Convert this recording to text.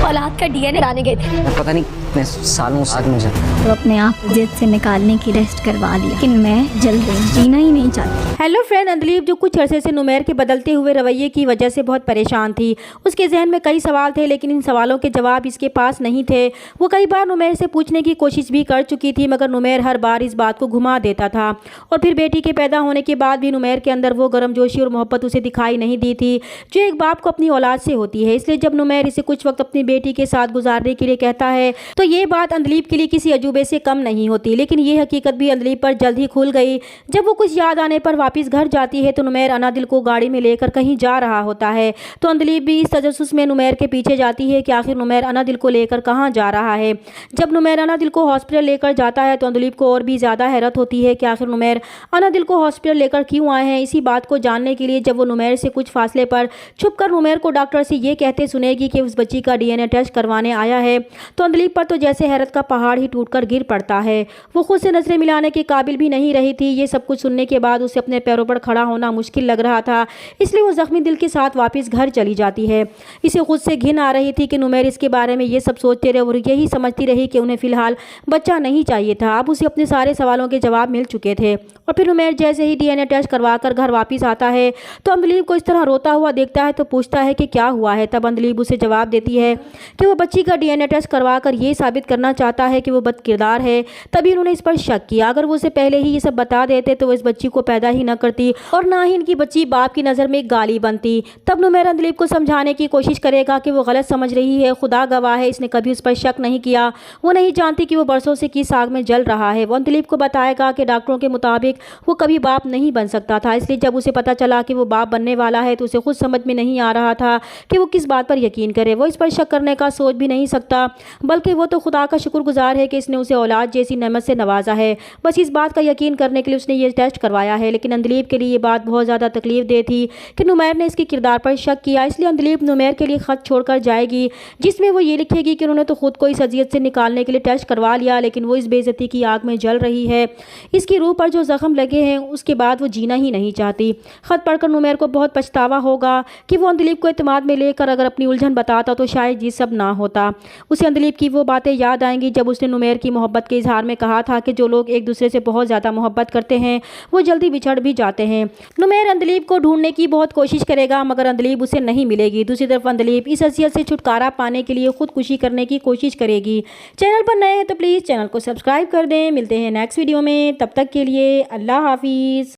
औलाद का डीएनए लाने गए थे। पता नहीं कितने सालों से मुझे तो अपने आप को जिद से निकालने की रेस्ट करवा ली, लेकिन मैं जल रही हूँ, जीना ही नहीं चाहती। हेलो फ्रेंड, अंदलीब जो कुछ अरसे से नुमैर के बदलते हुए रवैये की वजह से बहुत परेशान थी। उसके जहन में कई सवाल थे, लेकिन इन सवालों के जवाब इसके पास नहीं थे। वो कई बार नुमैर से पूछने की कोशिश भी कर चुकी थी, मगर नुमैर हर बार इस बात को घुमा देता था। और फिर बेटी के पैदा होने के बाद भी नुमैर के अंदर वो गर्मजोशी और मोहब्बत उसे दिखाई नहीं दी थी जो एक बाप को अपनी औलाद से होती है। इसलिए जब नुमैर इसे कुछ वक्त अपनी बेटी के साथ गुजारने के लिए कहता है तो ये बात अंदलीब के लिए किसी अजूबे से कम नहीं होती। लेकिन ये हकीकत भी अंदलीब पर जल्द ही खुल गई। जब वो कुछ याद आने पर वापस घर जाती है तो नुमैर अनादिल को गाड़ी में लेकर कहीं जा रहा होता है। तो अंदलीब भी इस तजस्सुस में नुमैर के पीछे जाती है कि आखिर नुमैर अनादिल को लेकर कहाँ जा रहा है। जब नुमैर अनादिल को हॉस्पिटल लेकर जाता है तो अंदलीब को और भी ज़्यादा हैरत होती है कि आखिर नुमैर अनादिल को हॉस्पिटल लेकर क्यों आए हैं। इसी बात को जानने के लिए जब वो नुमैर से कुछ फासले पर छुपकर नुमैर को डॉक्टर से ये कहते सुनेगी कि उस बच्ची का डीएनए टेस्ट करवाने आया है तो अंदलीब पर तो जैसे हैरत का पहाड़ ही टूटकर गिर पड़ता है। वो खुद से नजरें मिलाने के काबिल भी नहीं रही थी। ये सब कुछ सुनने के बाद उसे अपने पैरों पर खड़ा होना मुश्किल लग रहा था, इसलिए वो जख्मी दिल के साथ वापस घर चली जाती है। इसे खुद से घिन आ रही थी कि नुमैर इसके बारे में ये सब सोचते रहे और यही समझती रही कि उन्हें फिलहाल बच्चा नहीं चाहिए था। अब उसे अपने सारे सवालों के जवाब मिल चुके थे। और फिर नुमैर जैसे ही डीएनए टेस्ट करवाकर घर वापस आता है तो अंदलीब को इस तरह रोता हुआ देखता है तो पूछता है कि क्या हुआ है। तब अंदलीब उसे जवाब देती है कि वो बच्ची का डीएनए टेस्ट करवाकर ये साबित करना चाहता है कि वो बदकिरदार है। तभी उन्होंने इस पर शक किया। अगर वो उसे पहले ही ये सब बता देते तो वो इस बच्ची को पैदा ही न करती और ना ही इनकी बच्ची बाप की नज़र में गाली बनती। तब नुमैर अंदलीब को समझाने की कोशिश करेगा कि वो गलत समझ रही है, खुदा गवाह है इसने कभी उस पर शक नहीं किया। वो नहीं जानती कि वो बरसों से किस आग में जल रहा है। वो अंदलीब को बताएगा कि डॉक्टरों के मुताबिक वो कभी बाप नहीं बन सकता था। इसलिए जब उसे पता चला कि वो बाप बनने वाला है तो उसे खुद समझ में नहीं आ रहा था कि वो किस बात पर यकीन करे। वो इस पर शक करने का सोच भी नहीं सकता, बल्कि वो तो खुदा का शुक्रगुजार है कि इसने उसे औलाद जैसी नेमत से नवाजा है। बस इस बात का यकीन करने के लिए उसने ये टेस्ट करवाया है। लेकिन अंदलीब के लिए ये बात बहुत ज़्यादा तकलीफ दे थी कि नुमैर ने इसके किरदार पर शक किया। इसलिए अंदलीब नुमैर के लिए ख़त छोड़कर जाएगी जिसमें वो ये लिखेगी कि उन्होंने तो खुद को इस अजियत से निकालने के लिए टेस्ट करवा लिया, लेकिन वो इस बेइज्जती की आग में जल रही है। इसकी रूह पर जो जख्म लगे हैं उसके बाद वो जीना ही नहीं चाहती। ख़त पढ़कर नुमैर को बहुत पछतावा होगा कि वो अंदलीब को एतमाद में लेकर अगर अपनी उलझन बताता तो शायद ये सब ना होता। उसे अंदलीब की वो बातें याद आएंगी जब उसने नुमैर की मोहब्बत के इजहार में कहा था कि जो लोग एक दूसरे से बहुत ज़्यादा मोहब्बत करते हैं वो जल्दी बिछड़ भी जाते हैं। नुमैर अंदलीब को ढूंढने की बहुत कोशिश करेगा मगर अंदलीब उसे नहीं मिलेगी। दूसरी तरफ अंदलीब इस असियत से छुटकारा पाने के लिए खुदकुशी करने की कोशिश करेगी। चैनल पर नए हैं तो प्लीज़ चैनल को सब्सक्राइब कर दें। मिलते हैं नेक्स्ट वीडियो में, तब तक के लिए अल्लाह हाफिज़।